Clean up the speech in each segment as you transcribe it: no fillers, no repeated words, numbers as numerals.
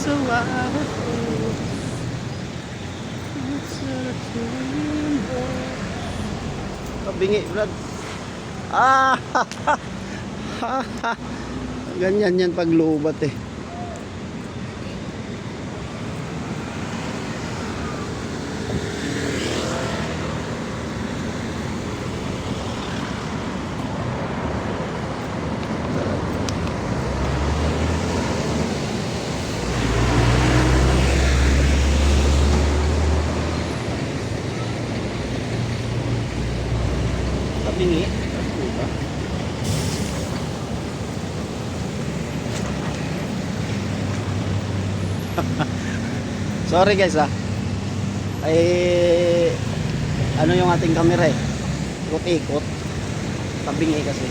so wonderful. It's such a rainbow. Kabingi, Brad. Ah! Ganyan yan pag lubat eh. Kabingi. Diba? Sorry guys ay ano yung ating camera eh, ikot-ikot, tabingi kasi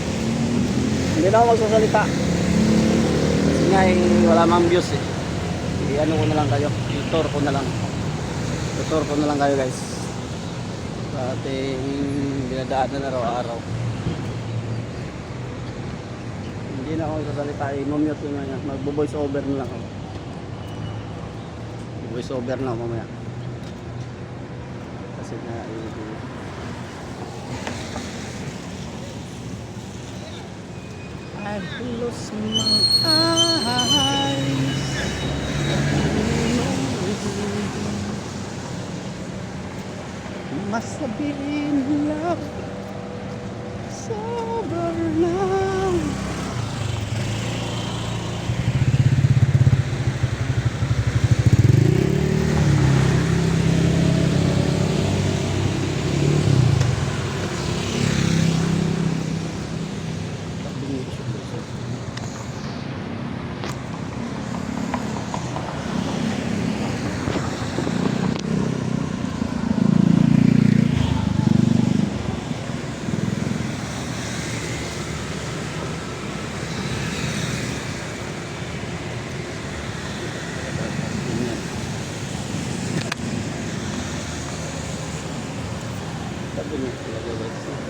hindi na ako magsasalita kasi nga wala mang views eh. Ano ko na lang kayo, tutor ko na lang kayo guys sa ating dinadaanan na araw-araw. Hindi na ako magsasalita, i-mute ko na yan, magbo-voice over na lang ako. Voice over na mamaya kasi na I've lost my eyes. Must have been love sober now. Sabi niya talaga guys.